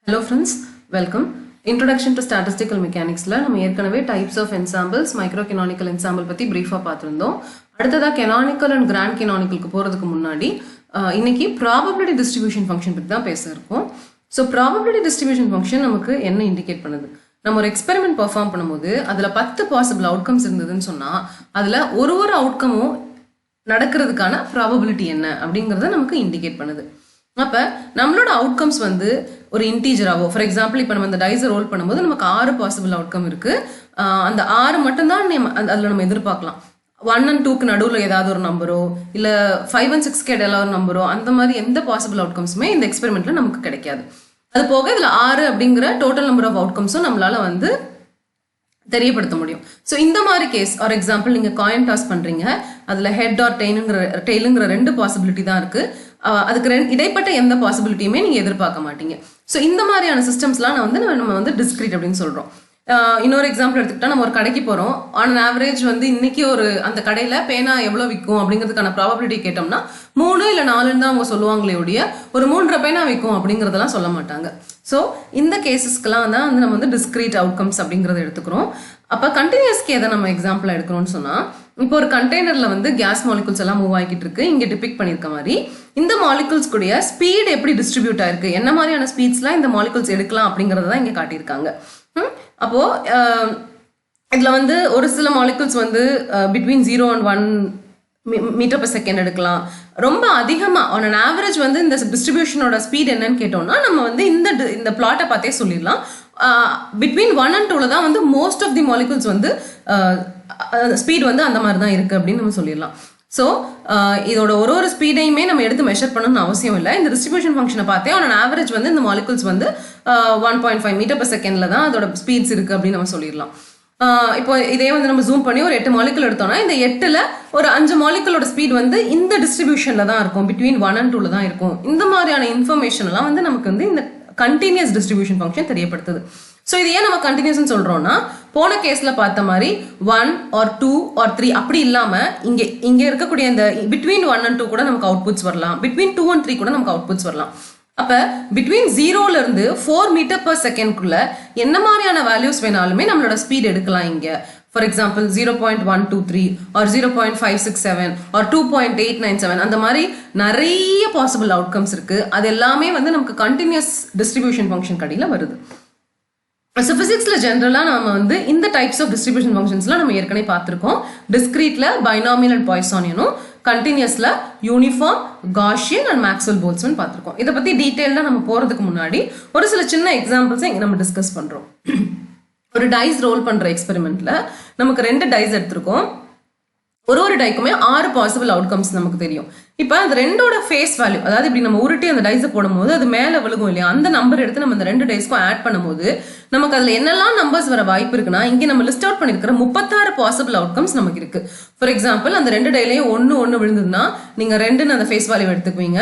Hello friends, welcome. Introduction to Statistical Mechanics la நம்ம ஏற்கனவே types of ensembles, microcanonical ensemble பத்தி பிரீஃபா பார்த்திருந்தோம். அடுத்ததா canonical and grand canonical போறதுக்கு முன்னாடி இன்னைக்கு probability distribution function பத்தி தான் பேச இருக்கோம். So probability distribution function நமக்கு என்ன இண்டிகேட் பண்ணுது? நம்ம ஒரு எக்ஸ்பெரிமெண்ட் பெர்ஃபார்ம் பண்ணும்போது அதுல 10 பாசிபிள் அவுட்கம்ஸ் இருந்ததுன்னு சொன்னா அதுல ஒரு அவுட்கமும் நடக்கிறதுக்கான ப்ராபபிலிட்டி என்ன அப்படிங்கறத நமக்கு இண்டிகேட் பண்ணுது. அப்ப நம்மளோட அவுட்கம்ஸ் வந்து ஒரு இன்டீஜராவோ, ஃபார் எக்ஸாம்பிள் இப்போ நம்ம இந்த டைஸை ரோல் பண்ணும்போது நமக்கு 6 பாசிபிள் அவுட்கம் இருக்கு. அந்த 6 மட்டும்தான் அதில் நம்ம எதிர்பார்க்கலாம். 1 and 2க்கு நடுவில் ஏதாவது ஒரு நம்பரோ இல்ல 5 and 6க்கு இடையில ஒரு நம்பரோ அந்த மாதிரி எந்த பாசிபிள் அவுட்கம்ஸுமே இந்த எக்ஸ்பெரிமெண்ட்ல நமக்கு கிடைக்காது. அது போக இதுல 6 அப்படிங்கிற டோட்டல் நம்பர் ஆஃப் அவுட்கம்ஸும் நம்மளால வந்து தெரியப்படுத்த முடியும். ஸோ இந்த மாதிரி கேஸ் ஃபார் எக்ஸாம்பிள் நீங்க காயின் டாஸ் பண்றீங்க, அதுல ஹெட் ஆர் டெய்லுங்கிற 2 பாசிபிலிட்டி தான் இருக்கு. அதுக்கு இடைப்பட்ட எந்த பாசிபிலிட்டியுமே நீங்க எதிர்பார்க்க மாட்டீங்க. ஸோ இந்த மாதிரியான சிஸ்டம்ஸ்லாம் நம்ம வந்து டிஸ்கிரீட் அப்படின்னு சொல்றோம். இன்னொரு எக்ஸாம்பிள் எடுத்துக்கிட்டா நம்ம ஒரு கடைக்கு போறோம். ஆன் ஆவரேஜ் வந்து இன்னைக்கு அந்த கடையில பேனா எவ்வளவு விற்கும் அப்படிங்கிறதுக்கான ப்ராபபிலிட்டி கேட்டோம்னா 3 இல்ல 4 தான் அவங்க சொல்லுவாங்களே ஒழிய ஒரு 3.5 பேனா விற்கும் அப்படிங்கறதெல்லாம் சொல்ல மாட்டாங்க. ஸோ இந்த கேசஸ்க்கெல்லாம் தான் நம்ம வந்து டிஸ்கிரீட் அவுட்கம்ஸ் அப்படிங்கறத எடுத்துக்கிறோம். அப்ப கண்டினியூஸ்க்கு எதை நம்ம எக்ஸாம்பிள் எடுக்கிறோம்னு சொன்னா, இப்போ ஒரு கண்டெய்னர்ல வந்து கேஸ் மாலிகுல்ஸ் எல்லாம் மூவ் ஆகிட்டு இருக்கு. இங்க டிபிக் பண்ணிருக்க மாதிரி இந்த மாலிகுல்ஸ் கூடிய ஸ்பீட் எப்படி டிஸ்ட்ரிபியூட் ஆயிருக்கு, என்ன மாதிரியான ஸ்பீட்ஸ்லாம் இந்த மாலிகுல்ஸ் எடுக்கலாம் அப்படிங்கறத இங்க காட்டியிருக்காங்க. அப்போ இதுல வந்து ஒரு சில மாலிகுல்ஸ் வந்து between 0 and 1 meter per second எடுக்கலாம். ரொம்ப அதிகமா ஆன் அன் ஆவரேஜ் வந்து இந்த டிஸ்ட்ரிபியூஷனோட ஸ்பீட் என்னன்னு கேட்டோம்னா நம்ம வந்து இந்த பிளாட்டை பார்த்தே சொல்லிடலாம். பிட்வீன் 1 and 2ல தான் வந்து மோஸ்ட் ஆஃப் தி மாலிகுல்ஸ் வந்து ஸ்பீட் வந்து அந்த மாதிரி தான் இருக்கு அப்படின்னு நம்ம சொல்லிடலாம். ஸோ இதோட ஒரு ஸ்பீடையுமே நம்ம எடுத்து மெஷர் பண்ணணும்னு அவசியம் இல்லை. இந்த டிஸ்ட்ரிபியூஷன் ஃபங்க்ஷனை பார்த்தே ஆன் ஆவரேஜ் வந்து இந்த மாலிகுல்ஸ் வந்து 1.5 மீட்டர் per செகண்ட்ல தான் அதோட ஸ்பீட்ஸ் இருக்கு அப்படின்னு நம்ம சொல்லிடலாம். இப்போ இதே வந்து நம்ம ஜூம் பண்ணி ஒரு 8 மாலிகுல் எடுத்தோம்னா இந்த 8ல ஒரு 5 மாலிகுலோட ஸ்பீட் வந்து இந்த டிஸ்ட்ரிபியூஷன்ல தான் இருக்கும், பிட்வீன் 1 and 2ல தான் இருக்கும். இந்த மாதிரியான இன்ஃபர்மேஷன் எல்லாம் வந்து நமக்கு வந்து இந்த கண்டினியூஸ் டிஸ்ட்ரிபியூஷன் ஃபங்க்ஷன் தெரியப்படுத்துது. ஸோ இது ஏன் நம்ம கண்டினியூஸ் சொல்றோம்னா, போன கேஸ்ல பார்த்த மாதிரி 1 or 2 or 3 அப்படி இல்லாம இங்க இருக்கக்கூடிய இந்த பிட்வீன் 1 and 2 கூட நமக்கு அவுட்புட்ஸ் வரலாம், பிட்வீன் 2 and 3 கூட நமக்கு அவுட்புட்ஸ் வரலாம். அப்ப பிட்வீன் 0ல இருந்து 4 மீட்டர் per செகண்ட்குள்ள என்ன மாதிரியான வேல்யூஸ் வேணாலுமே நம்மளோட ஸ்பீட் எடுக்கலாம். இங்க ஃபார் எக்ஸாம்பிள் 0.123 or 0.567 or 2.897 அந்த மாதிரி நிறைய பாசிபிள் அவுட்கம்ஸ் இருக்கு. அது எல்லாமே வந்து நமக்கு கண்டினியூஸ் டிஸ்ட்ரிபியூஷன் ஃபங்க்ஷன் கடியில வருது. ஸோ பிசிக்ஸ்ல ஜென்ரலா நம்ம வந்து இந்த டைப்ஸ் ஆஃப் டிஸ்ட்ரிபியூஷன் ஃபங்க்ஷன்ஸ்லாம் நம்ம ஏற்கனவே பார்த்திருக்கோம். டிஸ்கிரீட்ல பைனாமியல் அண்ட் பாய்சானியனும், கண்டினியூஸ்ல uniform, Gaussian and Maxwell Boltzmann பார்த்திருக்கோம். இதை பத்தி டீடைல்டா நம்ம போறதுக்கு முன்னாடி ஒரு சில சின்ன எக்ஸாம்பிள்ஸ் இங்க நம்ம டிஸ்கஸ் பண்றோம். ஒரு டைஸ் ரோல் பண்ற எக்ஸ்பெரிமெண்ட்ல நமக்கு 2 டைஸ் எடுத்திருக்கோம். ஒரு டைக்குமே 6 பாசிபிள் அவுட்கம்ஸ் நமக்கு தெரியும். இப்ப அந்த 2ஓட ஃபேஸ் வேல்யூ, அதாவது இப்படி நம்ம உருட்டி அந்த டைஸை போடும்போது அது மேல விழுகும் இல்லையா, அந்த நம்பர் எடுத்து நம்ம அந்த 2 டைஸ்க்கும் ஆட் பண்ணும்போது நமக்கு அதுல என்னெல்லாம் நம்பர்ஸ் வர வாய்ப்பு இருக்குன்னா, இங்க நம்ம லிஸ்ட் அவுட் பண்ணிருக்கிற 36 பாசிபிள் அவுட்கம்ஸ் நமக்கு இருக்கு. ஃபார் எக்ஸாம்பிள் அந்த 2 டைலையும் 1 விழுந்ததுன்னா நீங்க 2ன்னு அந்த ஃபேஸ் வேல்யூ எடுத்துக்குவீங்க.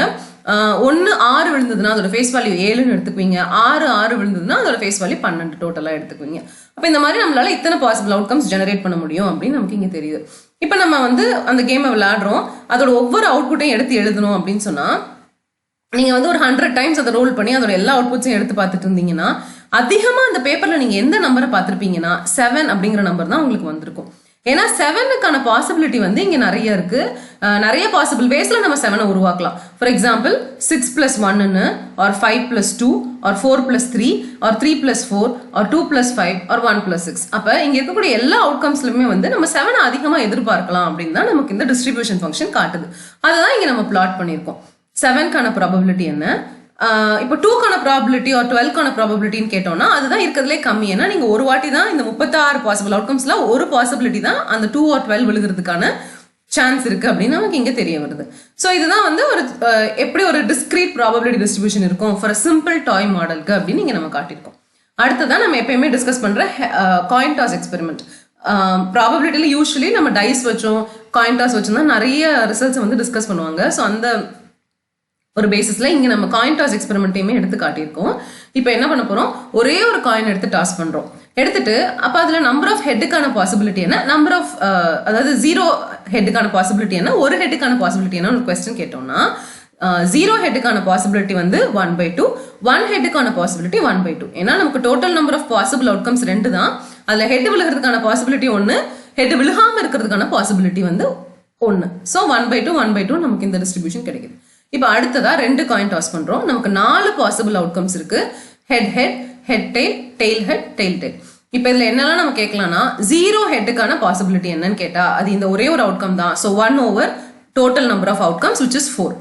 1 6 விழுந்ததுன்னா அதோட ஃபேஸ் வேல்யூ 7ன்னு எடுத்துக்குவீங்க. 6 விழுந்ததுன்னா அதோட ஃபேஸ் வேல்யூ 12 டோட்டலா எடுத்துக்குவீங்க. அப்ப இந்த மாதிரி நம்மளால இத்தனை பாசிபிள் அவுட்கம்ஸ் ஜெனரேட் பண்ண முடியும் அப்படின்னு நமக்கு இங்க தெரியுது. இப்ப நம்ம வந்து அந்த கேமை விளையாடுறோம், அதோட ஒவ்வொரு அவுட்புட்டையும் எடுத்து எழுதணும் அப்படின்னு சொன்னா நீங்க வந்து ஒரு 100 டைம்ஸ் அதை ரோல் பண்ணி அதோட எல்லா அவுட்புட்ஸையும் எடுத்து பார்த்துட்டு இருந்தீங்கன்னா அதிகமா அந்த பேப்பர்ல நீங்க எந்த நம்பரை பார்த்திருப்பீங்கன்னா 7 அப்படிங்கிற நம்பர் தான் உங்களுக்கு வந்திருக்கும். ஏன்னா 7க்கான பாசிபிலிட்டி வந்து இங்க நிறைய இருக்கு. நிறைய பாசிபிள் வேஸ்ல நம்ம 7 உருவாக்கலாம். For example 6 + 1 or 5 + 2 or 4 + 3 or 3 + 4 or 2 + 5 or 1 + 6. அப்ப இங்க இருக்கக்கூடிய எல்லா அவுட்கம்ஸ்லுமே வந்து நம்ம 7 அதிகமா எதிர்பார்க்கலாம் அப்படின்னு தான் நமக்கு இந்த டிஸ்ட்ரிபியூஷன் ஃபங்க்ஷன் காட்டுது. அதான் இங்க நம்ம பிளாட் பண்ணிருக்கோம். 7க்கான ப்ராபபிலிட்டி என்ன, இப்போ 2க்கான ப்ராபபிலிட்டி or 12க்கான ப்ராபபிலிட்டின்னு கேட்டோம்னா அதுதான் இருக்கிறதுலே கம்மி. ஏன்னா நீங்க ஒரு வாட்டி தான் இந்த 36 பாசிபிள் அவுட்கம்ஸ்ல ஒரு பாசிபிலிட்டி தான் அந்த 2 or 12 விழுகிறதுக்கான சான்ஸ் இருக்கு அப்படின்னு நமக்கு இங்க தெரிய வருது. ஸோ இதுதான் வந்து ஒரு எப்படி ஒரு டிஸ்கிரீட் ப்ராபபிலிட்டி டிஸ்ட்ரிபியூஷன் இருக்கும் ஃபார் சிம்பிள் டாய் மாடலுக்கு அப்படின்னு இங்க நம்ம காட்டியிருக்கோம். அடுத்ததான் நம்ம எப்பயுமே டிஸ்கஸ் பண்ற காயின் டாஸ் எக்ஸ்பெரிமெண்ட். ப்ராபபிலிட்டியில யூஸ்வலி நம்ம டைஸ் வச்சோம், காயின் டாஸ் வச்சோம் தான் நிறைய ரிசல்ட்ஸ் வந்து டிஸ்கஸ் பண்ணுவாங்க. ஸோ அந்த ஒரு பேசிஸ்ல இங்க நம்ம காயின் டாஸ் எக்ஸ்பெரிமெண்ட்டையுமே எடுத்து காட்டியிருக்கோம். இப்போ என்ன பண்ண போறோம், ஒரே ஒரு காயின் எடுத்து டாஸ் பண்றோம். எடுத்துட்டு அப்ப அதுல நம்பர் ஆஃப் ஹெட்டுக்கான பாசிபிலிட்டி என்ன, நம்பர் ஆஃப் அதாவது 0 ஹெட்டுக்கான பாசிபிலிட்டி என்ன, ஒரு ஹெட்டுக்கான பாசிபிலிட்டி என்ன ஒரு கொஸ்டின் கேட்டோம்னா 0 ஹெட்டுக்கான பாசிபிலிட்டி வந்து 1/2, 1 ஹெட்டுக்கான பாசிபிலிட்டி 1/2. ஏன்னா நமக்கு total number of possible outcomes 2 தான். அதுல ஹெட் விழுகிறதுக்கான பாசிபிலிட்டி 1, ஹெட் விழுகாம இருக்கிறதுக்கான பாசிபிலிட்டி வந்து 1. ஸோ 1/2 1/2 நமக்கு இந்த டிஸ்ட்ரிபியூஷன் கிடைக்குது. இப்போ அடுத்ததா 2 காயின் டாஸ் பண்றோம். நமக்கு 4 பாசிபிள் அவுட்கம்ஸ் இருக்கு. Head head, head tail, tail head, tail tail. இப்போ இதுல என்னெல்லாம் நம்ம கேட்கலாம்னா 0 ஹெட்டுக்கான பாசிபிலிட்டி என்னன்னு கேட்டா அது இந்த ஒரே ஒரு அவுட்கம் தான். So 1/, total number of outcomes which is 4.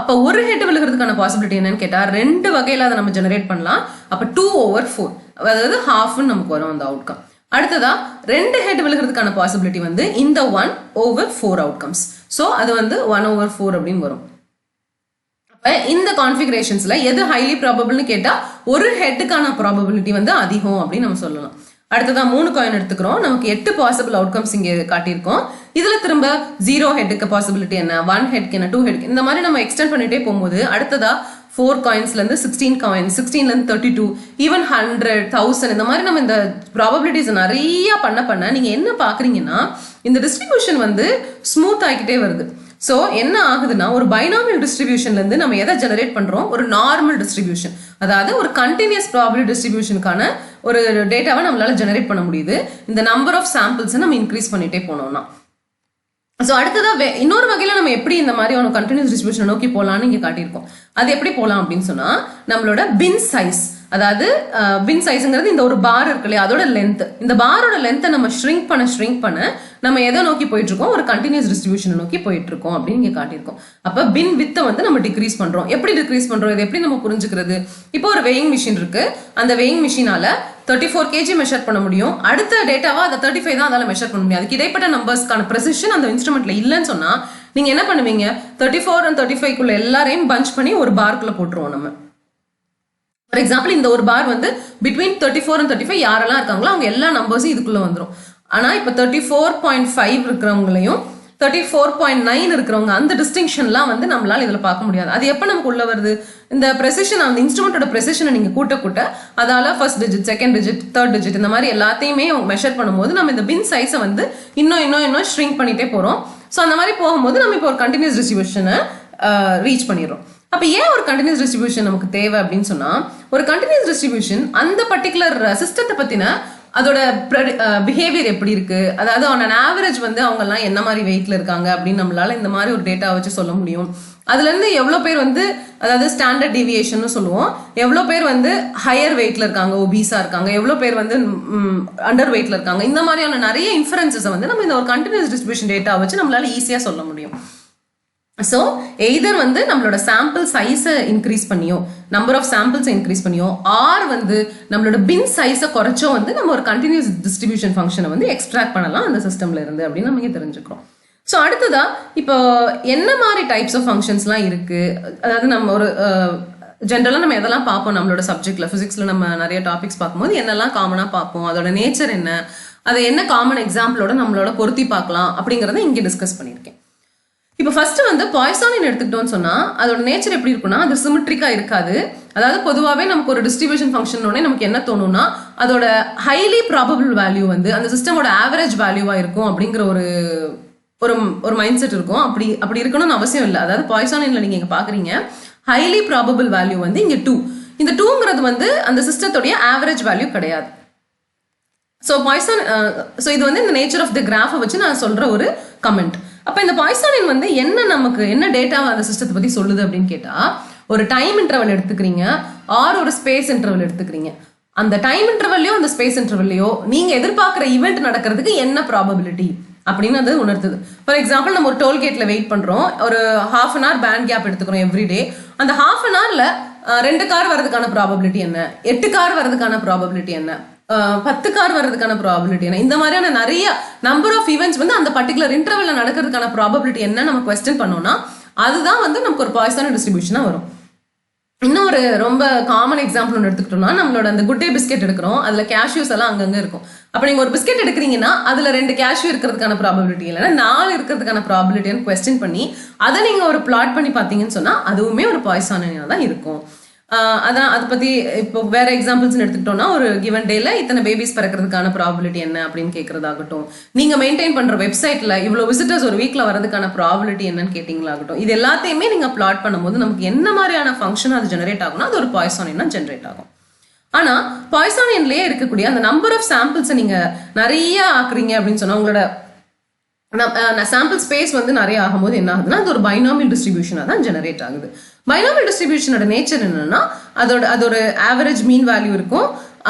அப்போ ஒரு ஹெட் விழுகிறதுக்கான பாசிபிலிட்டி என்னன்னு கேட்டா 2 வகையில அதை நம்ம ஜெனரேட் பண்ணலாம். அப்போ 2/4, அதாவது ஹாஃப்னு நமக்கு வரும் அந்த அவுட்கம். அடுத்ததா 2 ஹெட் விழுகிறதுக்கான பாசிபிலிட்டி வந்து இந்த 1/4 அவுட்கம்ஸ். ஸோ அது வந்து 1/4 அப்படின்னு வரும். இந்த கான்ஃபிகரேஷன்ஸ்ல எது ஹைலி ப்ராபபிள்னு கேட்டா ஒரு ஹெட்டுக்கான ப்ராபபிலிட்டி வந்து அதிகம் அப்படின்னு நம்ம சொல்லலாம். அடுத்ததா 3 காயின் எடுத்துக்கிறோம். நமக்கு 8 பாசிபிள் அவுட்கம்ஸ் இங்க காட்டியிருக்கோம். இதுல திரும்ப 0 ஹெட்டுக்கு பாசிபிலிட்டி என்ன, 1 ஹெட்க்கு என்ன, 2 ஹெட்க்கு, இந்த மாதிரி நம்ம எக்ஸ்டெண்ட் பண்ணிட்டே போகும்போது அடுத்ததா 4 காயின்ஸ்ல இருந்து 16 காயின்ஸ், 16ல இருந்து 32, ஈவன் 100, 1000, இந்த மாதிரி நம்ம இந்த ப்ராபபிலிட்டிஸ் நிறைய பண்ண நீங்க என்ன பாக்குறீங்கன்னா இந்த டிஸ்ட்ரிபியூஷன் வந்து ஸ்மூத் ஆகிக்கிட்டே வருது. ஸோ என்ன ஆகுதுன்னா ஒரு பைனாமியல் டிஸ்ட்ரிபியூஷன்ல இருந்து நம்ம எதை ஜெனரேட் பண்றோம், ஒரு நார்மல் டிஸ்ட்ரிபியூஷன், அதாவது ஒரு கண்டினியூஸ் ப்ராபபிலிட்டி டிஸ்ட்ரிபியூஷனுக்கான ஒரு டேட்டாவை நம்மளால ஜெனரேட் பண்ண முடியுது இந்த நம்பர் ஆஃப் சாம்பிள்ஸை நம்ம இன்க்ரீஸ் பண்ணிட்டே போனோம்னா. ஸோ அடுத்ததா இன்னொரு வகையில நம்ம எப்படி இந்த மாதிரி ஒரு கண்டினியூஸ் டிஸ்ட்ரிபியூஷன் நோக்கி போகலான்னு இங்க காட்டியிருக்கோம். அது எப்படி போகலாம் அப்படின்னு சொன்னா நம்மளோட பின் சைஸ், அதாவது பின் சைஸ்ங்கிறது இந்த ஒரு பார் இருக்கு இல்லையா அதோட லென்த், இந்த பாரோட லென்த்தை நம்ம ஷ்ரிங்க் பண்ண நம்ம எதை நோக்கி போயிட்டு இருக்கோம், ஒரு கண்டினியூஸ் டிஸ்ட்ரிபியூஷன் நோக்கி போயிட்டு இருக்கோம் அப்படின்னு இங்க காட்டியிருக்கோம். அப்ப பின் வித்தை வந்து நம்ம டிக்ரீஸ் பண்றோம். எப்படி டிக்ரீஸ் பண்றோம், இது எப்படி நம்ம புரிஞ்சுக்கிறது? இப்போ ஒரு வெயிங் மிஷின் இருக்கு. அந்த வெயிங் மிஷினால 34 kg மெஷர் பண்ண முடியும். அடுத்த டேட்டாவா அதை 35 தான் அதால மெஷர் பண்ண முடியும். அதுக்கு இடைப்பட்ட நம்பர்ஸ்க்கான ப்ரெசிஷன் அந்த இன்ஸ்ட்ருமெண்ட்ல இல்லைன்னு சொன்னா நீங்க என்ன பண்ணுவீங்க, 34 and 35 எல்லாரையும் பஞ்ச் பண்ணி ஒரு பார்க்குள்ள போட்டுருவோம் நம்ம. ஃபார் எக்ஸாம்பிள் இந்த ஒரு பார் வந்து பிட்வீன் 34 and 35 யாரெல்லாம் இருக்காங்களோ அவங்க எல்லா நம்பர்ஸும் இதுக்குள்ள வந்துடும். ஆனா இப்ப 34.5 இருக்கிறவங்களையும் 34.9 இருக்கிறவங்க அந்த டிஸ்டிங்ஷன்லாம் வந்து நம்மளால இதுல பார்க்க முடியாது. அது எப்ப நமக்கு உள்ள வருது, இந்த ப்ரெசிஷன், அந்த இன்ஸ்ட்ருமெண்டோட ப்ரெசிஷனை நீங்க கூட்ட அதால first digit, second digit, third digit இந்த மாதிரி எல்லாத்தையுமே மெஷர் பண்ணும்போது நம்ம இந்த பின் சைஸை வந்து இன்னும் ஷ்ரிங்க் பண்ணிட்டே போறோம். ஸோ அந்த மாதிரி போகும்போது நம்ம இப்போ ஒரு கண்டினியூஸ் டிஸ்ட்ரிபியூஷனை ரீச் பண்ணிடுறோம். அப்ப ஏன் ஒரு கண்டினியூஸ் டிஸ்ட்ரிபியூஷன் நமக்கு தேவை அப்படின்னு சொன்னா ஒரு கண்டினியூஸ் டிஸ்ட்ரிபியூஷன் அந்த பர்டிகுலர் சிஸ்டத்தை பத்தின அதோட பிஹேவியர் எப்படி இருக்கு, அதாவது ஆன் அன் ஆவரேஜ் வந்து அவங்க எல்லாம் என்ன மாதிரி வெயிட்ல இருக்காங்க அப்படின்னு நம்மளால இந்த மாதிரி ஒரு டேட்டா வச்சு சொல்ல முடியும். அதுல இருந்து எவ்வளவு பேர் வந்து அதாவது ஸ்டாண்டர்ட் டிவியேஷன் சொல்லுவோம், எவ்வளவு பேர் வந்து ஹையர் வெயிட்ல இருக்காங்க, ஒபீஸா இருக்காங்க, எவ்வளவு பேர் வந்து அண்டர் வெயிட்ல இருக்காங்க, இந்த மாதிரியான நிறைய இன்ஃபரன்சஸ் வந்து நம்ம இந்த ஒரு கண்டினியூஸ் டிஸ்ட்ரிபியூஷன் டேட்டா வச்சு நம்மளால ஈஸியா சொல்ல முடியும். ஸோ எய்தர் வந்து நம்மளோட சாம்பிள் சைஸை இன்க்ரீஸ் பண்ணியோ, நம்பர் ஆஃப் சாம்பிள்ஸை இன்க்ரீஸ் பண்ணியோ, ஆர் வந்து நம்மளோட பின் சைஸை குறைச்சோ வந்து நம்ம ஒரு கண்டினியூஸ் டிஸ்ட்ரிபியூஷன் ஃபங்க்ஷனை வந்து எக்ஸ்ட்ராக்ட் பண்ணலாம் அந்த சிஸ்டம்ல இருந்து அப்படின்னு நம்ம இங்கே தெரிஞ்சுக்கிறோம். ஸோ அடுத்ததா இப்போ என்ன மாதிரி டைப்ஸ் ஆஃப் ஃபங்க்ஷன்ஸ்லாம் இருக்கு, அதாவது நம்ம ஒரு ஜென்ரலாக நம்ம எதெல்லாம் பார்ப்போம் நம்மளோட சப்ஜெக்ட்ல, ஃபிசிக்ஸ்ல நம்ம நிறைய டாபிக்ஸ் பார்க்கும்போது என்னெல்லாம் காமனாக பார்ப்போம், அதோட நேச்சர் என்ன, அதை என்ன காமன் எக்ஸாம்பிளோட நம்மளோட பொருத்தி பார்க்கலாம் அப்படிங்கிறத இங்கே டிஸ்கஸ் பண்ணியிருக்கேன். இப்போ ஃபர்ஸ்ட் வந்து பாய்சானின் எடுத்துக்கிட்டோம்னு சொன்னா அதோட நேச்சர் எப்படி இருக்குன்னா அது சிமெட்ரிக்கா இருக்காது. அதாவது பொதுவாகவே நமக்கு ஒரு டிஸ்ட்ரிபியூஷன் ஃபங்க்ஷன் நமக்கு என்ன தோணும்னா அதோட ஹைலி ப்ராபபிள் வேல்யூ வந்து அந்த சிஸ்டமோட ஆவரேஜ் வேல்யூவா இருக்கும் அப்படிங்கிற ஒரு மைண்ட் செட் இருக்கும். அப்படி இருக்கணும்னு அவசியம் இல்லை. அதாவது பாய்சானின்ல நீங்க இங்க பாக்குறீங்க ஹைலி ப்ராபபிள் வேல்யூ வந்து இங்க 2. இந்த 2ங்கிறது வந்து அந்த சிஸ்டத்தோடைய ஆவரேஜ் வேல்யூ கிடையாது. ஸோ இது வந்து இந்த நேச்சர் ஆஃப் த கிராஃபை வச்சு நான் சொல்ற ஒரு கமெண்ட். அப்ப இந்த பாய்சானின் வந்து நமக்கு என்ன டேட்டாவை அந்த சிஸ்டத்தை பத்தி சொல்லுது அப்படின்னு கேட்டா ஒரு டைம் இன்டர்வல் எடுத்துக்கிறீங்க ஆர் ஒரு ஸ்பேஸ் இன்டர்வல் எடுத்துக்கிறீங்க. அந்த டைம் இன்டர்வல்லையோ அந்த ஸ்பேஸ் இன்டர்வல்லையோ நீங்க எதிர்பார்க்கிற ஈவெண்ட் நடக்கிறதுக்கு என்ன ப்ராபபிலிட்டி அப்படின்னு அது உணர்த்துது. ஃபார் எக்ஸாம்பிள் நம்ம ஒரு டோல்கேட்ல வெயிட் பண்றோம், ஒரு ½ an hour பேண்ட் கேப் எடுத்துக்கிறோம் எவ்ரிடே. அந்த ½ an hourல 2 கார் வர்றதுக்கான ப்ராபபிலிட்டி என்ன, 8 கார் வர்றதுக்கான ப்ராபபிலிட்டி என்ன, 10 கார் வர்றதுக்கான ப்ராபபிலிட்டி என்ன, இந்த மாதிரியான நிறைய நம்பர் ஆஃப் ஈவெண்ட்ஸ் வந்து அந்த பர்டிகுலர் இன்டர்வல்ல நடக்கிறதுக்கான ப்ராபபிலிட்டி என்ன நம்ம குவெஸ்டின் பண்ணோம்னா அதுதான் வந்து நமக்கு ஒரு பாய்சானின் டிஸ்ட்ரிபியூஷனா வரும். இன்னும் ஒரு ரொம்ப காமன் எக்ஸாம்பிள் ஒன்று எடுத்துக்கிட்டோம்னா நம்மளோட அந்த குட் டே பிஸ்கெட் எடுக்கிறோம், அதுல கேஷ்யூஸ் எல்லாம் அங்கங்க இருக்கும். அப்ப நீங்க ஒரு பிஸ்கெட் எடுக்கிறீங்கன்னா அதுல 2 கேஷ்யூ இருக்கிறதுக்கான ப்ராபபிலிட்டி இல்லைன்னா 4 இருக்கிறதுக்கான ப்ராபபிலிட்டின்னு குவெஸ்டின் பண்ணி அதை நீங்க ஒரு பிளாட் பண்ணி பார்த்தீங்கன்னு சொன்னா அதுவுமே ஒரு பாய்சானினா தான் இருக்கும். அதான் அதை பற்றி இப்போ வேற எக்ஸாம்பிள்ஸ்னு எடுத்துக்கிட்டோம்னா ஒரு கிவன் டேல இத்தனை பேபிஸ் பிறக்கிறதுக்கான ப்ராபிலிட்டி என்ன அப்படின்னு கேட்கறதாகட்டும், நீங்கள் மெயின்டைன் பண்ணுற வெப்சைட்டில் இவ்வளோ விசிட்டர்ஸ் ஒரு வீக்கில் வரதுக்கான ப்ராபிலிட்டி என்னன்னு கேட்டிங்களாகட்டும், இது எல்லாத்தையுமே நீங்கள் பிளாட் பண்ணும்போது நமக்கு என்ன மாதிரியான ஃபங்க்ஷன் அது ஜெனரேட் ஆகும்னா அது ஒரு பாய்சானியனா ஜென்ரேட் ஆகும். ஆனால் பாய்சானியன்லேயே இருக்கக்கூடிய அந்த நம்பர் ஆஃப் சாம்பிள்ஸை நீங்கள் நிறைய ஆக்குறீங்க அப்படின்னு சொன்னால் உங்களோட சாம்பிள் ஸ்பேஸ் வந்து நிறைய ஆகும்போது என்ன ஆகுதுன்னா அது ஒரு பைனாமியல் டிஸ்ட்ரிபியூஷனாக தான் ஜெனரேட் ஆகுது. பைனாமியல் டிஸ்ட்ரிபியூஷனோட நேச்சர் என்னன்னா அதோட ஆவரேஜ் மீன் வேல்யூ இருக்கும்,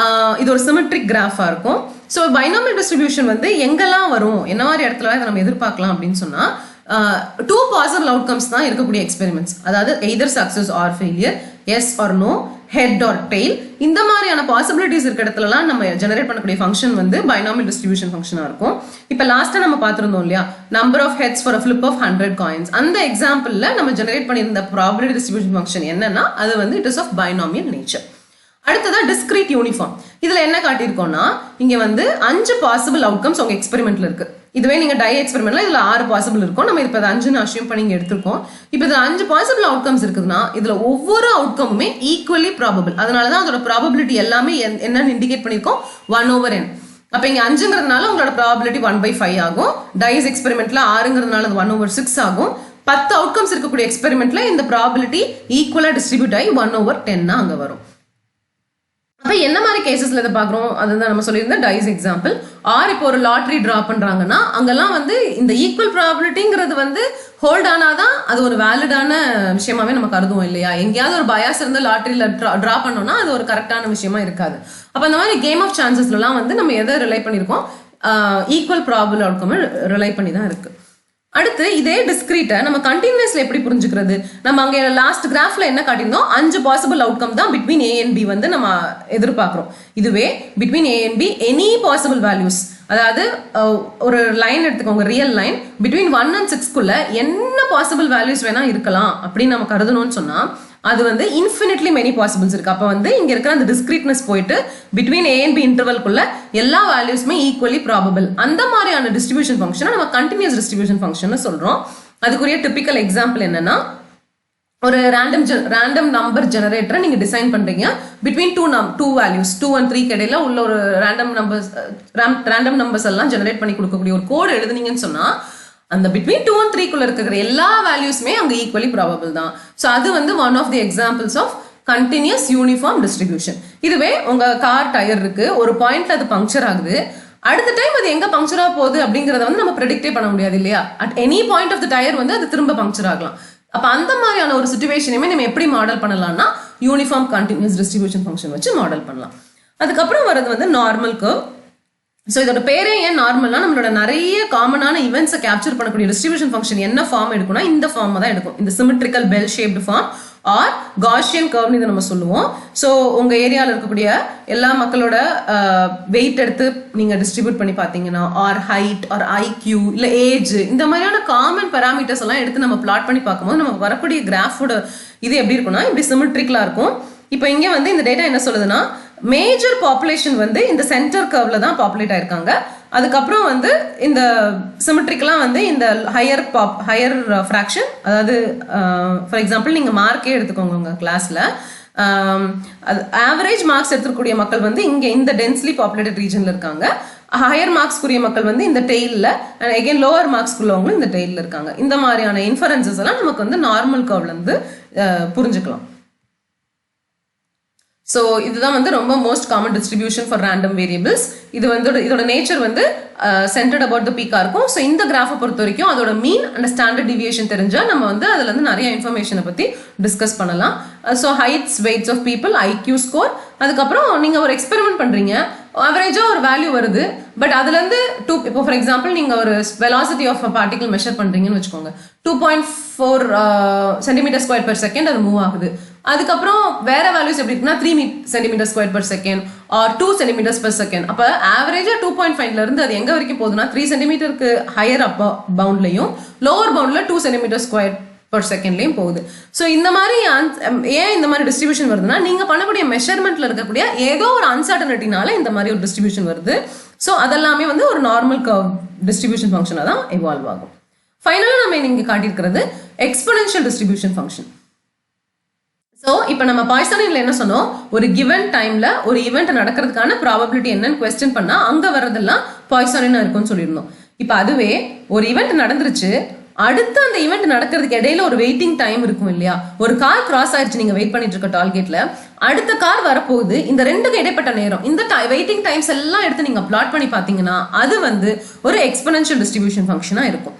இது ஒரு சிமெட்ரிக் கிராஃபாக இருக்கும். ஸோ பைனாமியல் டிஸ்ட்ரிபியூஷன் வந்து எங்கெல்லாம் வரும், என்ன மாதிரி இடத்துல இதை நம்ம எதிர்பார்க்கலாம் அப்படின்னு சொன்னால் 2 பாசிபிள் அவுட்கம்ஸ் தான் இருக்கக்கூடிய எக்ஸ்பெரிமெண்ட்ஸ். அதாவது either success or failure, yes or no, head or tail, இந்த மாதிரியான பாசிபிலிட்டிஸ் இருக்க இடத்துலலாம் நம்ம ஜெனரேட் பண்ணக்கூடிய ஃபங்க்ஷன் வந்து பைனாமியல் டிஸ்ட்ரிபியூஷன் ஃபங்க்ஷனாக இருக்கும். இப்போ லாஸ்ட்டாக நம்ம பார்த்துருந்தோம் இல்லையா, number of heads for a flip of 100 coins, அந்த எக்ஸாம்பிளில் நம்ம ஜெனரேட் பண்ணியிருந்த ப்ராபபிலிட்டி டிஸ்ட்ரிபியூஷன் ஃபங்க்ஷன் என்னன்னா அது வந்து it is of binomial nature. அடுத்ததா டிஸ்கிரீட் யூனிஃபார்ம். இதுல என்ன காட்டியிருக்கோம்னா இங்க வந்து 5 பாசிபிள் அவுட்கம்ஸ் உங்க எக்ஸ்பெரிமெண்ட்ல இருக்கு. இதுவே நீங்க டை எக்ஸ்பெரிமெண்ட்ல இதுல 6 பாசிபிள் இருக்கும். நம்ம இப்ப 5 அஷ்யூம் பண்ணி இங்க எடுத்திருக்கோம். இப்போ இதுல 5 பாசிபிள் அவுட்கம்ஸ் இருக்குதுன்னா இதுல ஒவ்வொரு அவுட்கமுமே ஈக்குவலி ப்ராபபிள். அதனாலதான் அதோட ப்ராபபிலிட்டி எல்லாமே என்னன்னு இண்டிகேட் பண்ணிருக்கோம், 1/n. அப்ப இங்க 5ங்கிறதுனால உங்களோட ப்ராபபிலிட்டி 1/5 ஆகும். டைஸ் எக்ஸ்பெரிமெண்ட்ல 6ங்கிறதுனால அது 1/6 ஆகும். 10 அவுட்கம்ஸ் இருக்கக்கூடிய எக்ஸ்பெரிமெண்ட்ல இந்த ப்ராபபிலிட்டி ஈக்குவலா டிஸ்ட்ரிபியூட் ஆகி 1/10 அங்க வரும். அப்போ என்ன மாதிரி கேசஸ்ல இதை பார்க்குறோம் அதுதான் நம்ம சொல்லியிருந்தோம் டைஸ் எக்ஸாம்பிள். ஆர் இப்போ ஒரு லாட்ரி ட்ரா பண்ணுறாங்கன்னா அங்கெல்லாம் வந்து இந்த ஈக்குவல் ப்ராபபிலிட்டிங்கிறது வந்து ஹோல்ட் ஆனாதான் அது ஒரு வேலிடான விஷயமாவே நம்ம கருதுவோம் இல்லையா. எங்கேயாவது ஒரு பயாஸ் இருந்து லாட்ரியில் ட்ரா பண்ணோம்னா அது ஒரு கரெக்டான விஷயமா இருக்காது. அப்போ அந்த மாதிரி கேம் ஆஃப் சான்சஸ்லாம் வந்து நம்ம எதை ரிலை பண்ணியிருக்கோம், ஈக்குவல் ப்ராபபிள் அவுட்கம் ரிலை பண்ணி தான் இருக்கு. அடுத்து இதே டிஸ்கிரீட்டை நம்ம கண்டினியூஸ்ல எப்படி புரிஞ்சுக்கிறது, நம்ம அங்கே லாஸ்ட் கிராஃப்ல என்ன காட்டியிருந்தோம், 5 பாசிபிள் அவுட்கம் தான் பிட்வீன் ஏ அண்ட் பி வந்து நம்ம எதிர்பார்க்கிறோம். இதுவே between A and be any possible values, அதாவது ஒரு லைன் எடுத்துக்கோங்க, ரியல் லைன், பிட்வீன் 1 and 6க்குள்ள என்ன பாசிபிள் வேல்யூஸ் வேணா இருக்கலாம் அப்படின்னு நம்ம கருதணும்னு சொன்னா அது வந்து இன்ஃபினிட்லி மெனி பாசிபிள்ஸ் இருக்கு. அப்போ வந்து இங்க இருக்கிற அந்த டிஸ்கிரீட்னஸ் போயிட்டு பிட்வீன் ஏ அண்ட் பி இன்டர்வல்குள்ள எல்லா வேல்யூஸ்மே ஈக்குவலி ப்ராபபிள், அந்த மாதிரியான டிஸ்ட்ரிபியூஷன் ஃபங்க்ஷனை நம்ம கண்டினியூஸ் டிஸ்ட்ரிபியூஷன் ஃபங்க்ஷன் சொல்றோம். அதுக்குரிய டிபிக்கல் எக்ஸாம்பிள் என்னன்னா ஒரு ரேண்டம் நம்பர் ஜெனரேட்டரை நீங்க டிசைன் பண்றீங்க பிட்வீன் டூ வேல்யூஸ் 2 and 3 இடையில உள்ள ஒரு ரேண்டம் நம்பர்ஸ் எல்லாம் ஜெனரேட் பண்ணி கொடுக்கக்கூடிய ஒரு கோட் எழுதுனீங்கன்னு சொன்னா அந்த பிட்வீன் 2 and 3க்குள்ள இருக்கிற எல்லா வேல்யூஸ்மே அங்க ஈக்குவலி ப்ராபபிள் தான். ஸோ அது வந்து one of the examples of continuous uniform distribution. இதுவே உங்க கார் டயர் இருக்கு, ஒரு பாயிண்ட்ல அது பங்க்சர் ஆகுது, அடுத்த டைம் அது எங்க பங்க்சர் ஆக போகுது அப்படிங்கறத வந்து நம்ம ப்ரெடிக்டே பண்ண முடியாது இல்லையா. At any point of the tyre வந்து அது திரும்ப பங்க்சர் ஆகலாம். அப்ப அந்த மாதிரியான ஒரு சிச்சுவேஷனையுமே நம்ம எப்படி மாடல் பண்ணலாம்னா யூனிஃபார்ம் கண்டினியூஸ் டிஸ்ட்ரிபியூஷன் ஃபங்க்ஷன் வச்சு மாடல் பண்ணலாம். அதுக்கப்புறம் வரது வந்து நார்மல் கர்வ். ஸோ இதோட பேரே ஏன் நார்மல்னா நம்மளோட நிறைய காமனான இவெண்ட்ஸை கேப்சர் பண்ணக்கூடிய டிஸ்ட்ரிபியூஷன் ஃபங்க்ஷன் என்ன ஃபார்ம் எடுக்கும்னா இந்த ஃபார்ம் தான் எடுக்கும், இந்த symmetrical bell shaped form or Gaussian கர்வ்னு இதை நம்ம சொல்லுவோம். ஸோ உங்க ஏரியாவில் இருக்கக்கூடிய எல்லா மக்களோட வெயிட் எடுத்து நீங்க டிஸ்ட்ரிபியூட் பண்ணி பார்த்தீங்கன்னா ஆர் ஹைட் ஆர் ஐக்யூ இல்லை ஏஜ், இந்த மாதிரியான காமன் பேராமீட்டர்ஸ் எல்லாம் எடுத்து நம்ம பிளாட் பண்ணி பார்க்கும்போது நமக்கு வரக்கூடிய கிராஃபோட இது எப்படி இருக்கும்னா இப்படி சிமெட்ரிக்கலா இருக்கும். இப்போ இங்கே வந்து இந்த டேட்டா என்ன சொல்லுதுன்னா மேஜர் பாப்புலேஷன் வந்து இந்த சென்டர் கர்வ்ல தான் பாப்புலேட் ஆயிருக்காங்க. அதுக்கப்புறம் வந்து இந்த சிமெட்ரிக்கெல்லாம் வந்து இந்த ஹையர் ஃப்ராக்ஷன், அதாவது ஃபார் எக்ஸாம்பிள் நீங்க மார்க்கே எடுத்துக்கோங்க உங்க கிளாஸ்ல, ஆவரேஜ் மார்க்ஸ் எடுத்துக்கூடிய மக்கள் வந்து இங்க இந்த டென்ஸ்லி பாப்புலேட்டட் ரீஜன்ல இருக்காங்க. ஹையர் மார்க்ஸ்க்குரிய மக்கள் வந்து இந்த டெய்லில், அகைன் லோவர் மார்க்ஸ்க்குள்ளவங்களும் இந்த டெய்லில் இருக்காங்க. இந்த மாதிரியான இன்ஃபரன்சஸ் எல்லாம் நமக்கு வந்து நார்மல் கர்வ்ல இருந்து புரிஞ்சுக்கலாம். ஸோ இதுதான் வந்து ரொம்ப most common distribution for random variables. இது வந்து இதோட நேச்சர் வந்து சென்டர்ட் அபவுட் த பீக்கா இருக்கும். ஸோ இந்த கிராஃபை பொறுத்த வரைக்கும் அதோட மீன் அண்ட் ஸ்டாண்டர்ட் டிவியேஷன் தெரிஞ்சால் நம்ம வந்து அதுல இருந்து நிறைய இன்ஃபர்மேஷனை பற்றி டிஸ்கஸ் பண்ணலாம். So heights, weights of people, IQ score, அதுக்கப்புறம் நீங்க ஒரு எக்ஸ்பெரிமெண்ட் பண்றீங்க, ஆவரேஜா ஒரு வேல்யூ வருது, பட் அதுல இருந்து இப்போ ஃபார் எக்ஸாம்பிள் நீங்க ஒரு வெலாசிட்டி ஆஃப் பார்ட்டிகல் மெஷர் பண்றீங்கன்னு வச்சுக்கோங்க, 2.4 cm²/s அது மூவ் ஆகுது. அதுக்கப்புறம் வேற வேல்யூஸ் எப்படி இருக்குன்னா 3 cm²/s ஆர் 2 cm/s. அப்ப ஆவரேஜா 2.5ல இருந்து அது எங்க வரைக்கும் போகுதுன்னா 3 cm ஹையர் அப் பவுண்ட்லயும் லோவர் பவுண்ட்ல 2 cm²/s போகுது. ஸோ இந்த மாதிரி ஏன் இந்த மாதிரி டிஸ்ட்ரிபியூஷன் வருதுன்னா நீங்க பண்ணக்கூடிய மெஷர்மெண்ட்ல இருக்கக்கூடிய ஏதோ ஒரு அன்சர்டனிட்டினால இந்த மாதிரி ஒரு டிஸ்ட்ரிபியூஷன் வருது. ஸோ அதெல்லாமே வந்து ஒரு நார்மல் கர்வ் டிஸ்ட்ரிபியூஷன் ஃபங்க்ஷனாக தான் எவால்வ் ஆகும். ஃபைனலாக நம்ம இங்கே காட்டியிருக்கிறது எக்ஸ்பொனென்ஷியல் டிஸ்ட்ரிபியூஷன் ஃபங்க்ஷன். ஸோ இப்போ நம்ம பாய்சனில் என்ன சொன்னோம், ஒரு கிவன் டைம்ல ஒரு ஈவெண்ட் நடக்கிறதுக்கான ப்ராபபிலிட்டி என்னன்னு கொஸ்டின் பண்ணா அங்க வரதெல்லாம் பாய்சனின் இருக்கும்னு சொல்லியிருந்தோம். இப்போ அதுவே ஒரு ஈவெண்ட் நடந்துருச்சு, அடுத்து அந்த ஈவெண்ட் நடக்கிறதுக்கு இடையில ஒரு வெயிட்டிங் டைம் இருக்கும் இல்லையா. ஒரு கார் கிராஸ் ஆயிடுச்சு, நீங்க வெயிட் பண்ணிட்டு இருக்க டால்கேட்ல, அடுத்த கார் வரப்போகுது, இந்த ரெண்டுக்கு இடைப்பட்ட நேரம், இந்த வெயிட்டிங் டைம்ஸ் எல்லாம் எடுத்து நீங்க பிளாட் பண்ணி பாத்தீங்கன்னா அது வந்து ஒரு எக்ஸ்பொனென்ஷியல் டிஸ்ட்ரிபியூஷன் ஃபங்க்ஷனா இருக்கும்.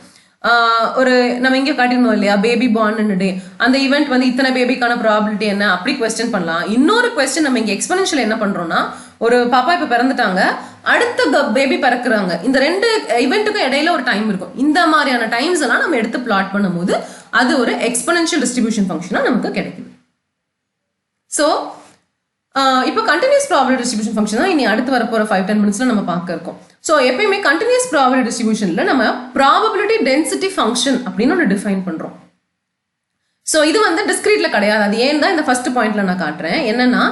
ஒரு நம்ம இங்கே காட்டியிருந்தோம் இல்லையா, பேபி பார்ன் டே, அந்த ஈவெண்ட் வந்து இத்தனை பேபிக்கான ப்ராபபிலிட்டி என்ன அப்படி கொஸ்டின் பண்ணலாம். இன்னொரு கொஸ்டின் நம்ம இங்கே எக்ஸ்பொனென்ஷியல் என்ன பண்றோம்னா, ஒரு பாப்பா இப்போ பிறந்துட்டாங்க, அடுத்த பேபி பிறக்குறாங்க, இந்த ரெண்டு ஈவெண்ட்டுக்கும் இடையில ஒரு டைம் இருக்கும். இந்த மாதிரியான டைம்ஸ் எல்லாம் நம்ம எடுத்து பிளாட் பண்ணும்போது அது ஒரு எக்ஸ்பொனென்ஷியல் டிஸ்ட்ரிபியூஷன் ஃபங்க்ஷனா நமக்கு கிடைக்குது. ஸோ இப்போ கண்டினியூஸ் ப்ராபபிலிட்டி டிஸ்ட்ரிபியூஷன் ஃபங்க்ஷன் தான் இனி அடுத்து வரப்போற 5-10 மினிட்ஸ்ல நம்ம பார்க்க இருக்கோம். ஸோ எப்பயுமே கண்டினியூஸ் ப்ராபபிலிட்டி டிஸ்ட்ரிபியூஷன்ல நம்ம ப்ராபபிலிட்டி டென்சிட்டி ஃபங்க்ஷன் அப்படின்னு ஒன்று டிஃபைன் பண்றோம். ஸோ இது வந்து டிஸ்கிரீட்ல கிடையாது. அது ஏன் தான் இந்த ஃபர்ஸ்ட் பாயிண்ட்ல நான் காட்டுறேன். என்னன்னா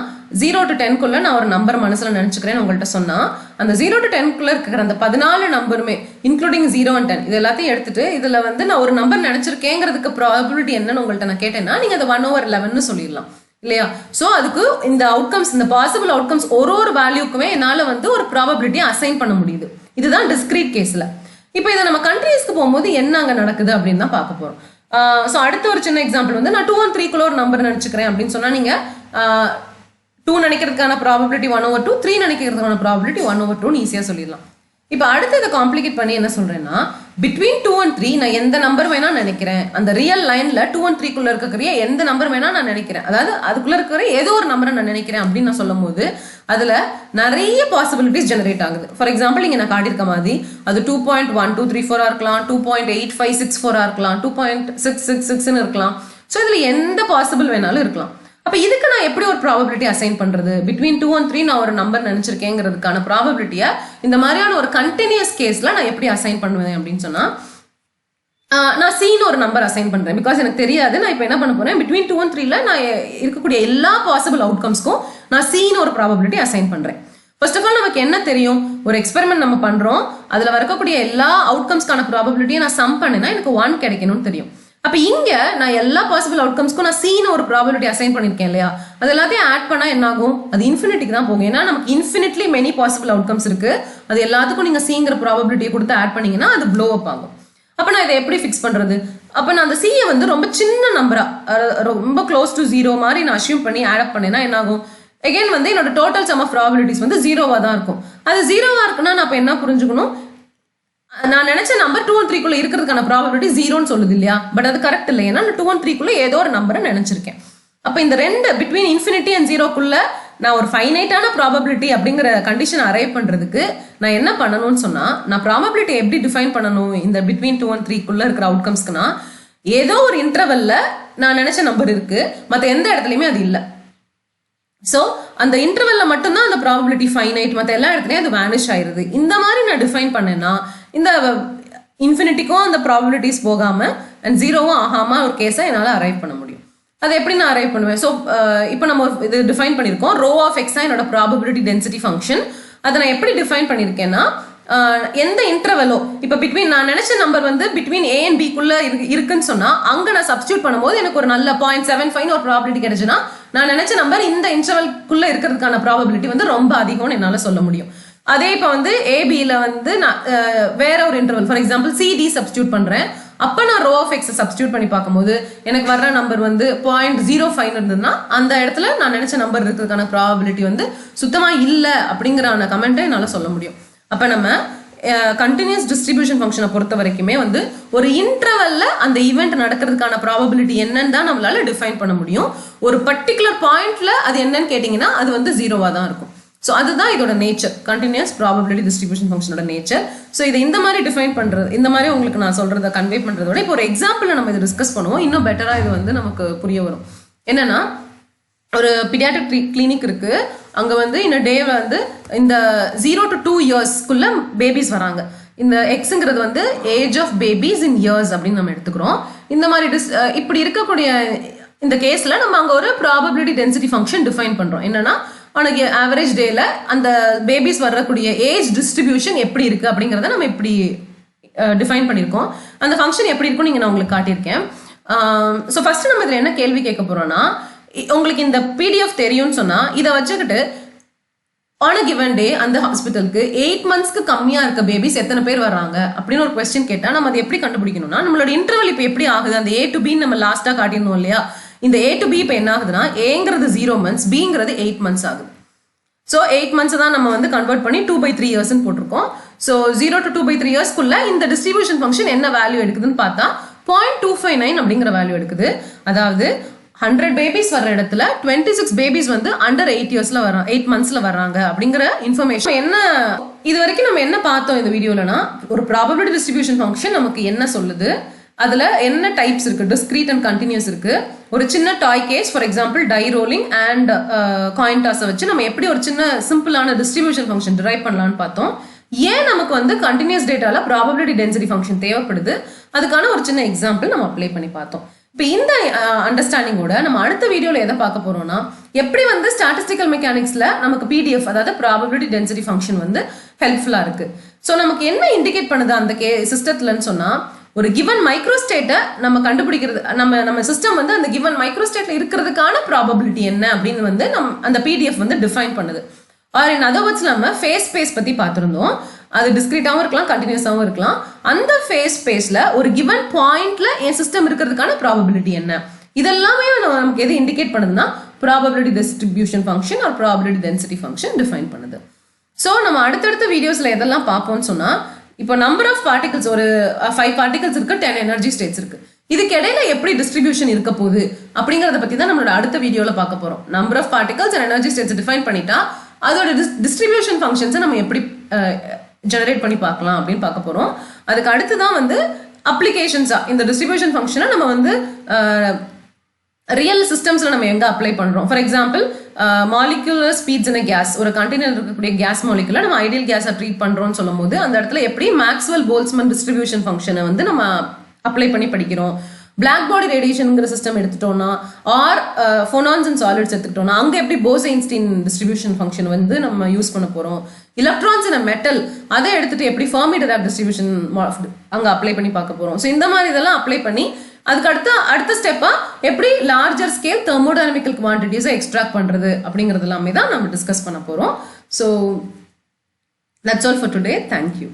0 to 10 நான் ஒரு நம்பர் மனசுல நினைச்சுக்கிறேன்னு உங்கள்கிட்ட சொன்னா, அந்த 0 to 10 இருக்கிற அந்த 14 நம்பருமே இன்க்ளூடிங் 0 and 10 இது எல்லாத்தையும் எடுத்துட்டு இதுல வந்து நான் ஒரு நம்பர் நினைச்சிருக்கேங்கிறதுக்கு ப்ராபபிலிட்டி என்னன்னு உங்கள்கிட்ட நான் கேட்டேன்னா நீங்க அதை 1/11 சொல்லிடலாம் இல்லையா. சோ அதுக்கு இந்த அவுட்கம்ஸ், இந்த பாசிபிள் அவுட்கம்ஸ் ஒரு வேல்யூக்குமே என்னால வந்து ஒரு ப்ராபபிலிட்டியை அசைன் பண்ண முடியுது. இதுதான் டிஸ்கிரீட் கேஸ்ல. இப்போ இதை நம்ம கண்ட்ரீஸ்க்கு போகும்போது என்ன அங்க நடக்குது அப்படின்னு தான் பார்க்க போறோம். ஸோ அடுத்த ஒரு சின்ன எக்ஸாம்பிள் வந்து நான் 2 and 3 ஒரு நம்பர் நினைச்சுக்கிறேன் அப்படின்னு சொன்னா நீங்க 2 நினைக்கிறதுக்கான ப்ராபபிலிட்டி 1/2, 3 நினைக்கிறதுக்கான ப்ராபபிலிட்டி 1/2 ஈஸியா சொல்லிடலாம். இப்போ அடுத்து இதை காம்ப்ளிகேட் பண்ணி என்ன சொல்றேன்னா, பிட்வீன் 2 and 3 நான் எந்த நம்பர் வேணா நினைக்கிறேன், அந்த ரியல் லைன்ல 2 and 3 இருக்கக்கூடிய எந்த நம்பர் வேணா நான் நினைக்கிறேன், அதாவது அதுக்குள்ள இருக்கிற ஏதோ ஒரு நம்பரை நான் நினைக்கிறேன் அப்படின்னு நான் சொல்லும் போது அதுல நிறைய பாசிபிலிட்டிஸ் ஜெனரேட் ஆகுது. ஃபார் எக்ஸாம்பிள் இங்க நான் காட்டியிருக்க மாதிரி அது 2.1234 இருக்கலாம், 2.8564 இருக்கலாம், 2.666 இருக்கலாம். ஸோ இதுல எந்த பாசிபிள் வேணாலும் இருக்கலாம். அப்ப இதுக்கு நான் எப்படி ஒரு ப்ராபபிலிட்டி அசைன் பண்றது, பிட்வீன் 2 and 3 நான் ஒரு நம்பர் நினைச்சிருக்கேங்கிறதுக்கான ப்ராபபிலிட்டியை இந்த மாதிரியான ஒரு கண்டினியூஸ் கேஸ்ல நான் எப்படி அசைன் பண்ணுவேன் அப்படின்னு சொன்னா, நான் சீன் ஒரு நம்பர் அசைன் பண்றேன். பிகாஸ் எனக்கு தெரியாது, நான் இப்போ என்ன பண்ண போறேன், பிட்வீன் 2 and 3 நான் இருக்கக்கூடிய எல்லா பாசிபிள் அவுட்கம்ஸ்க்கும் நான் சீன் ஒரு ப்ராபபிலிட்டி அசைன் பண்றேன். ஃபர்ஸ்ட் ஆஃப் ஆல் நமக்கு என்ன தெரியும், ஒரு எக்ஸ்பெரிமெண்ட் நம்ம பண்றோம், அதுல வரக்கூடிய எல்லா அவுட்கம்ஸ்க்கான ப்ராபபிலிட்டியை நான் சம் பண்ணேன்னா எனக்கு 1 கிடைக்கணும்னு தெரியும். அப்ப இங்க நான் எல்லா பாசிபிள் அவுட்கம்ஸ்க்கும் நான் சீன் ஒரு ப்ராபபிலிட்டி அசைன் பண்ணிருக்கேன் இல்லையா, அது எல்லாத்தையும் ஆட் பண்ணா என்ன ஆகும், அது இன்ஃபினிட்டிக்கு தான் போகும். ஏன்னா நமக்கு இன்ஃபினிட்லி மெனி பாசிபிள் அவுட்கம்ஸ் இருக்கு, அது எல்லாத்துக்கும் நீங்க சீங்கிற ப்ராபபிலிட்டியை கொடுத்து ஆட் பண்ணீங்கன்னா அது ப்ளோ அப் ஆகும். அப்ப நான் இதை எப்படி ஃபிக்ஸ் பண்றது, அப்ப நான் அந்த சியை வந்து ரொம்ப சின்ன நம்பரா ரொம்ப க்ளோஸ் டு 0 மாதிரி நான் அசியூம் பண்ணி ஆட் அப் பண்ணேன்னா என்ன ஆகும், அகைன் வந்து என்னோட டோட்டல் சம் ஆஃப் ப்ராபபிலிட்டிஸ் வந்து 0வா தான் இருக்கும். அது 0வா இருக்குன்னா நான் அப்ப என்ன புரிஞ்சுக்கணும், நான் நினைச்ச நம்பர் 2 and 3 இருக்கிறதுக்கான ப்ராபபிலிட்டி 0ன்னு சொல்லுது இல்லையா, பட் அது கரெக்ட் இல்லை. ஏன்னா நான் 2 and 3 ஏதோ ஒரு நம்பரை நினைச்சிருக்கேன். அப்ப இந்த ரெண்டு பிட்வீன் இன்ஃபினிட்டி அண்ட் 0 நான் ஒரு ஃபைனைட்டான ப்ராபபிலிட்டி அப்படிங்கிற கண்டிஷன் அரைவ் பண்றதுக்கு நான் என்ன பண்ணணும்னு சொன்னா, நான் ப்ராபபிலிட்டி எப்படி டிஃபைன் பண்ணணும் இந்த பிட்வீன் 2 and 3 இருக்கிற அவுட்கம்ஸ்க்குனா, ஏதோ ஒரு இன்டர்வல்ல நான் நினைச்ச நம்பர் இருக்கு, மற்ற எந்த இடத்துலயுமே அது இல்லை. ஸோ அந்த இன்டர்வெல்ல மட்டும்தான் அந்த ப்ராபபிலிட்டி ஃபைனைட், மற்ற எல்லா இடத்துலயும் அது வேனிஷ் ஆயிருது. இந்த மாதிரி நான் டிஃபைன் பண்ணேன்னா இந்த இன்ஃபினிட்டிக்கும் அந்த ப்ராபபிலிட்டிஸ் போகாம அண்ட் 0வும் ஆகாம ஒரு கேஸை என்னால் அரைவ் பண்ண முடியும். அதை எப்படி நான் அரைவ் பண்ணுவேன், ஸோ இப்போ நம்ம இது டிஃபைன் பண்ணியிருக்கோம், ரோ ஆஃப் எக்ஸா என்னோட ப்ராபபிலிட்டி டென்சிட்டி ஃபங்க்ஷன். அதை நான் எப்படி டிஃபைன் பண்ணியிருக்கேன்னா, எந்த இன்டர்வெலோ இப்போ பிட்வீன் நான் நினைச்ச நம்பர் வந்து பிட்வீன் A and B இருக்குன்னு சொன்னா அங்க நான் சப்ஸ்டியூட் பண்ணும்போது எனக்கு ஒரு நல்ல 0.75 ஒரு ப்ராபபிலிட்டி கிடைச்சுன்னா நான் நினைச்ச நம்பர் இந்த இன்டர்வெல்குள்ள இருக்கிறதுக்கான ப்ராபபிலிட்டி வந்து ரொம்ப அதிகம்னு என்னால சொல்ல முடியும். அதே இப்போ வந்து ஏபியில வந்து நான் வேற ஒரு interval for example CD substitute பண்றேன், அப்ப நான் ரோ ஆஃப் எக்ஸ் சப்ஸ்டியூட் பண்ணி பார்க்கும்போது எனக்கு வர்ற நம்பர் வந்து 0.05 இருந்ததுன்னா அந்த இடத்துல நான் நினைச்ச நம்பர் இருக்கிறதுக்கான ப்ராபபிலிட்டி வந்து சுத்தமா இல்லை அப்படிங்கிற கமெண்ட்டை என்னால சொல்ல முடியும். அப்ப நம்ம கண்டினியூஸ் டிஸ்ட்ரிபியூஷன் ஃபங்க்ஷனை பொறுத்த வரைக்குமே வந்து ஒரு இன்டர்வல்ல அந்த ஈவெண்ட் நடக்கிறதுக்கான ப்ராபபிலிட்டி என்னன்னு தான் நம்மளால டிஃபைன் பண்ண முடியும். ஒரு பர்டிகுலர் பாயிண்ட்ல அது என்னன்னு கேட்டீங்கன்னா அது வந்து 0வா தான் இருக்கும். ஸோ அதுதான் இதோட நேச்சர், கண்டினியூஸ் ப்ராபபிலிட்டி டிஸ்ட்ரிபியூஷன் ஃபங்க்ஷனோட நேச்சர். ஸோ இதை இந்த மாதிரி டிஃபைன் பண்றது, இந்த மாதிரி உங்களுக்கு நான் சொல்றதை கன்வே பண்றதோட இப்போ ஒரு எக்ஸாம்பிள் நம்ம இதை டிஸ்கஸ் பண்ணுவோம், இன்னும் பெட்டரா இது வந்து நமக்கு புரிய வரும். என்னன்னா, ஒரு பீடியாட்ரிக் கிளினிக் இருக்கு, அங்க வந்து இந்த டேல வந்து இந்த 0 to 2 இயர்ஸ்க்குள்ள பேபிஸ் வராங்க. இந்த எக்ஸுங்கிறது வந்து age of babies in years அப்படின்னு நம்ம எடுத்துக்கிறோம். இந்த மாதிரி இப்படி இருக்கக்கூடிய இந்த கேஸ்ல நம்ம அங்க ஒரு ப்ராபபிலிட்டி டென்சிட்டி ஃபங்க்ஷன் டிஃபைன் பண்றோம். என்னன்னா, உனக்கு ஆவரேஜ் டேல அந்த பேபிஸ் வரக்கூடிய ஏஜ் டிஸ்ட்ரிபியூஷன் எப்படி இருக்கு அப்படிங்கிறத நம்ம இப்படி டிஃபைன் பண்ணியிருக்கோம். அந்த ஃபங்க்ஷன் எப்படி இருக்கும் நீங்க நான் உங்களுக்கு காட்டியிருக்கேன். ஸோ ஃபர்ஸ்ட் நம்ம இதில் என்ன கேள்வி கேட்க போறோம்னா, உங்களுக்கு இந்த PDF தெரியும்னு சொன்னா இதை வச்சுக்கிட்டு on a given day அந்த ஹாஸ்பிட்டலுக்கு 8 monthsக்கு கம்மியா இருக்க பேபிஸ் எத்தனை பேர் வர்றாங்க அப்படின்னு ஒரு கொஸ்டின் கேட்டா நம்ம அதை எப்படி கண்டுபிடிக்கணும்னா நம்மளோட இன்டர்வல் இப்போ எப்படி ஆகுது அந்த A to B நம்ம லாஸ்டா காட்டியிருந்தோம் இல்லையா இந்த A to B இப்போ என்ன ஆகுதுன்னா Aங்கிறது 0 months Bங்கிறது 8 months ஆகுது ஸோ 8 months தான் நம்ம வந்து கன்வெர்ட் பண்ணி 2/3 years போட்டிருக்கோம் ஸோ 0 to 2/3 yearsக்குள்ள இந்த டிஸ்ட்ரிபியூஷன் ஃபங்க்ஷன் என்ன வேல்யூ எடுக்குதுன்னு பார்த்தா 0.259 அப்படிங்கிற வேல்யூ எடுக்குது அதாவது 100 பேபிஸ் வர்ற இடத்துல 26 பேபிஸ் வந்து அண்டர் 8 monthsல வர்றாங்க அப்படிங்கிற இன்ஃபர்மேஷன் என்ன இது வரைக்கும் நம்ம என்ன பார்த்தோம் இந்த வீடியோலனா ஒரு ப்ராபபிலிட்டி டிஸ்ட்ரிபியூஷன் ஃபங்க்ஷன் நமக்கு என்ன சொல்லுது அதுல என்ன டைப்ஸ் இருக்கு டிஸ்கிரீட் அண்ட் கண்டினியூஸ் இருக்கு ஒரு சின்ன toy case for example die rolling and coin டாஸை வச்சு நம்ம எப்படி ஒரு சின்ன சிம்பிளான டிஸ்ட்ரிபியூஷன் ஃபங்க்ஷன் டிரைவ் பண்ணலாம்னு பார்த்தோம் ஏன் நமக்கு வந்து கண்டினியூஸ் டேட்டால ப்ராபபிலிட்டி டென்சிட்டி ஃபங்க்ஷன் தேவைப்படுது அதுக்கான ஒரு சின்ன எக்ஸாம்பிள் நம்ம அப்ளை பண்ணி பார்த்தோம் இப்போ இந்த அண்டர்ஸ்டாண்டிங்கோட நம்ம அடுத்த வீடியோல எதை பார்க்க போறோம்னா எப்படி வந்து ஸ்டாட்டிஸ்டிக்கல் மெக்கானிக்ஸ்ல நமக்கு PDF அதாவது ப்ராபபிலிட்டி டென்சிட்டி ஃபங்க்ஷன் வந்து ஹெல்ப்ஃபுல்லா இருக்கு ஸோ நமக்கு என்ன இண்டிகேட் பண்ணுது அந்த சிஸ்டத்துலன்னு சொன்னா ஒரு கிவன் மைக்ரோஸ்டேட்டை நம்ம கண்டுபிடிக்கிறது நம்ம சிஸ்டம் வந்து அந்த கிவன் மைக்ரோஸ்டேட்ல இருக்கிறதுக்கான ப்ராபபிலிட்டி என்ன அப்படின்னு வந்து அந்த PDF வந்து டிஃபைன் பண்ணுது ஆர் இன் அதர் வேர்ட்ஸ் நம்ம ஃபேஸ் ஸ்பேஸ் பத்தி பார்த்திருந்தோம் அது டிஸ்கிரீட்டாகவும் இருக்கலாம் கண்டினியூஸாகவும் இருக்கலாம் அந்த ஃபேஸ் ஸ்பேஸ்ல ஒரு கிவன் பாயிண்ட்ல என் சிஸ்டம் இருக்கிறதுக்கான ப்ராபபிலிட்டி என்ன இதெல்லாமே நமக்கு எது இண்டிகேட் பண்ணுதுன்னா probability distribution function or probability density function define பண்ணுது ஸோ நம்ம அடுத்தடுத்த வீடியோஸ்ல எதெல்லாம் பார்ப்போம்னு சொன்னா இப்போ நம்பர் ஆஃப் பார்ட்டிகல்ஸ் ஒரு 5 பார்ட்டிகல்ஸ் இருக்கு 10 எனர்ஜி ஸ்டேட்ஸ் இருக்கு இதுக்கு இடையில எப்படி டிஸ்ட்ரிபியூஷன் இருக்க போகுது அப்படிங்கறத பத்தி தான் நம்மளோட அடுத்த வீடியோல பார்க்க போறோம் number of particles and energy states define பண்ணிட்டா அதோட டிஸ்ட்ரிபியூஷன் ஃபங்க்ஷன்ஸை நம்ம எப்படி ஜெனரேட் பண்ணி பார்க்கலாம் அப்படின்னு பார்க்க போறோம் அதுக்கு அடுத்து தான் வந்து அப்ளிகேஷன்ஸா இந்த டிஸ்ட்ரிபியூஷன் ஃபங்க்ஷனை நம்ம வந்து ரியல் சிஸ்டம்ஸ்ல நம்ம எங்க அப்ளை பண்றோம் for example molecular speeds in gas ஒரு கண்டெய்னர் இருக்கக்கூடிய கேஸ் மாலிகுல நம்ம ஐடியல் கேஸை ட்ரீட் பண்றோம்னு சொல்லும் போது அந்த இடத்துல எப்படி மேக்ஸ்வெல் போல்ட்ஸ்மேன் டிஸ்ட்ரிபியூஷன் ஃபங்க்ஷனை வந்து நம்ம அப்ளை பண்ணி படிக்கிறோம் பிளாக் பாடி ரேடியேஷனுங்கிற சிஸ்டம் எடுத்துட்டோம்னா ஆர் ஃபோனான்ஸ் அண்ட் சாலிட்ஸ் எடுத்துக்கிட்டோம்னா அங்க எப்படி போஸ்-ஐன்ஸ்டீன் டிஸ்ட்ரிபியூஷன் ஃபங்க்ஷன் வந்து நம்ம யூஸ் பண்ண போறோம் எலக்ட்ரான்ஸ் இன் மெட்டல் அதை எடுத்துட்டு எப்படி ஃபெர்மி-டிராக் டிஸ்ட்ரிபியூஷன் அங்க அப்ளை பண்ணி பார்க்க போறோம் ஸோ இந்த மாதிரி இதெல்லாம் அப்ளை பண்ணி அதுக்கு அடுத்த ஸ்டெப்பா எப்படி லார்ஜர் ஸ்கேல் தெர்மோடைனமிக்கல் குவான்டிட்டிஸை எக்ஸ்ட்ராக்ட் பண்றது அப்படிங்கிறது எல்லாமே தான் நம்ம டிஸ்கஸ் பண்ண போறோம் so that's all for today thank you